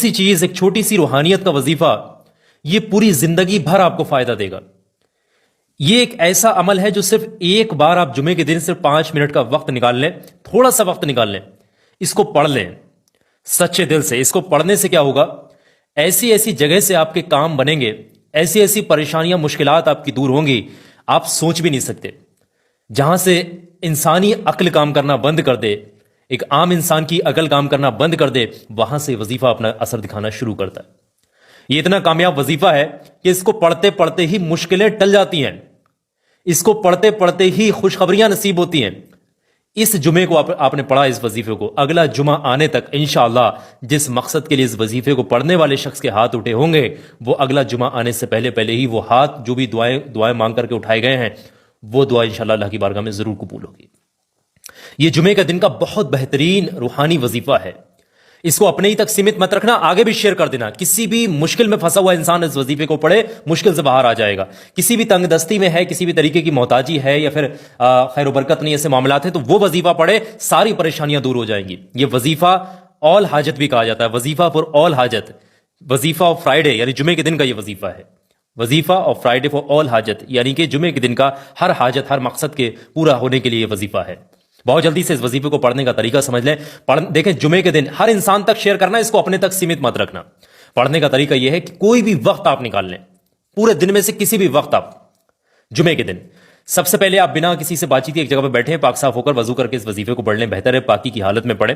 سی چیز, ایک چھوٹی سی روحانیت کا وظیفہ, یہ پوری زندگی بھر آپ کو فائدہ دے گا. یہ ایک ایسا عمل ہے جو صرف ایک بار آپ جمعے کے دن صرف 5 منٹ کا وقت نکال لیں, تھوڑا سا وقت نکال لیں, اس کو پڑھ لیں سچے دل سے. اس کو پڑھنے سے کیا ہوگا, ایسی ایسی جگہ سے آپ کے کام بنیں گے, ایسی ایسی پریشانیاں مشکلات آپ کی دور ہوں گی, آپ سوچ بھی نہیں سکتے. جہاں سے انسانی عقل کام کرنا بند کر دے, ایک عام انسان کی عقل کام کرنا بند کر دے, وہاں سے وظیفہ اپنا اثر دکھانا شروع کرتا ہے. یہ اتنا کامیاب وظیفہ ہے کہ اس کو پڑھتے پڑھتے ہی مشکلیں ٹل جاتی ہیں, اس کو پڑھتے پڑھتے ہی خوشخبریاں نصیب ہوتی ہیں. اس جمعے کو آپ نے پڑھا, اس وظیفے کو, اگلا جمعہ آنے تک انشاءاللہ جس مقصد کے لیے اس وظیفے کو پڑھنے والے شخص کے ہاتھ اٹھے ہوں گے, وہ اگلا جمعہ آنے سے پہلے ہی وہ ہاتھ جو بھی دعائیں مانگ کر کے اٹھائے گئے ہیں, وہ دعا انشاءاللہ اللہ کی بارگاہ میں ضرور قبول ہوگی. یہ جمعے کا دن کا بہت بہترین روحانی وظیفہ ہے. اس کو اپنے ہی تک سیمت مت رکھنا, آگے بھی شیئر کر دینا. کسی بھی مشکل میں پھنسا ہوا انسان اس وظیفے کو پڑھے, مشکل سے باہر آ جائے گا. کسی بھی تنگ دستی میں ہے, کسی بھی طریقے کی محتاجی ہے, یا پھر خیر و برکت نہیں, ایسے معاملات ہیں, تو وہ وظیفہ پڑھے, ساری پریشانیاں دور ہو جائیں گی. یہ وظیفہ آل حاجت بھی کہا جاتا ہے, وظیفہ فار آل حاجت, وظیفہ آف فرائیڈے, یعنی جمعے کے دن کا یہ وظیفہ ہے. وظیفہ آف فرائیڈے فار آل حاجت, یعنی کہ جمعے کے دن کا ہر حاجت, ہر مقصد کے پورا ہونے کے لیے یہ وظیفہ ہے. بہت جلدی سے اس وظیفے کو پڑھنے کا طریقہ سمجھ لیں. دیکھیں, جمعے کے دن ہر انسان تک شیئر کرنا, اس کو اپنے تک سیمت مت رکھنا. پڑھنے کا طریقہ یہ ہے کہ کوئی بھی وقت آپ نکال لیں, پورے دن میں سے کسی بھی وقت آپ, جمعے کے دن سب سے پہلے آپ بنا کسی سے بات چیت ایک جگہ پہ بیٹھیں, پاک صاف ہو کر وضو کر کے اس وظیفے کو پڑھ لیں. بہتر ہے پاکی کی حالت میں پڑھیں,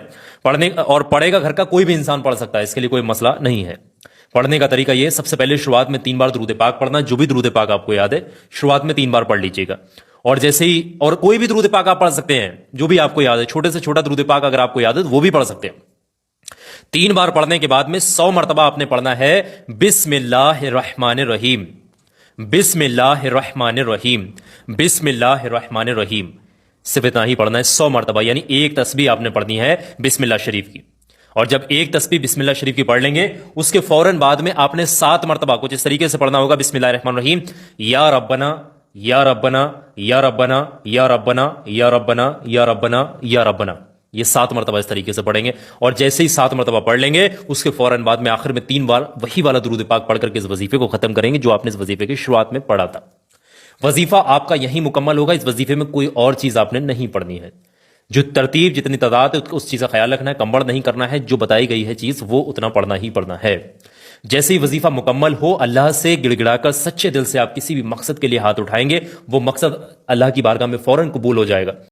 اور پڑھے گا گھر کا کوئی بھی انسان پڑھ سکتا ہے, اس کے لیے کوئی مسئلہ نہیں ہے. پڑھنے کا طریقہ یہ ہے, سب سے پہلے شروعات میں 3 بار درود پاک پڑھنا. جو بھی درود پاک آپ کو یاد ہے شروعات میں 3 بار پڑھ لیجیے گا. اور جیسے ہی, اور کوئی بھی درود پاک آپ پڑھ سکتے ہیں جو بھی آپ کو یاد ہے, چھوٹے سے چھوٹا درود پاک اگر آپ کو یاد ہے وہ بھی پڑھ سکتے ہیں. 3 بار پڑھنے کے بعد میں 100 مرتبہ آپ نے پڑھنا ہے بسم اللہ الرحمن الرحیم, بسم اللہ الرحمن الرحیم, بسم اللہ الرحمن الرحیم. صرف اتنا ہی پڑھنا ہے 100 مرتبہ, یعنی ایک تسبیح آپ نے پڑھنی ہے بسم اللہ شریف کی. اور جب ایک تسبیح بسم اللہ شریف کی پڑھ لیں گے, اس کے فوراً بعد میں آپ نے 7 مرتبہ کچھ اس طریقے سے پڑھنا ہوگا بسم اللہ الرحمن الرحیم, یا ربنا یا ربنا یا ربنا یا ربنا یا ربنا یا ربنا یا ربنا. یہ 7 مرتبہ اس طریقے سے پڑھیں گے. اور جیسے ہی 7 مرتبہ پڑھ لیں گے, اس کے فوراً بعد میں آخر میں 3 بار وہی والا درود پاک پڑھ کر کے اس وظیفے کو ختم کریں گے جو آپ نے اس وظیفے کی شروعات میں پڑھا تھا. وظیفہ آپ کا یہی مکمل ہوگا. اس وظیفے میں کوئی اور چیز آپ نے نہیں پڑھنی ہے. جو ترتیب, جتنی تعداد ہے, اس چیز کا خیال رکھنا ہے, کمبڑ نہیں کرنا ہے. جو بتائی گئی ہے چیز وہ اتنا پڑھنا ہی پڑھنا ہے. جیسے ہی وظیفہ مکمل ہو, اللہ سے گڑ گڑا کر سچے دل سے آپ کسی بھی مقصد کے لیے ہاتھ اٹھائیں گے, وہ مقصد اللہ کی بارگاہ میں فوراً قبول ہو جائے گا.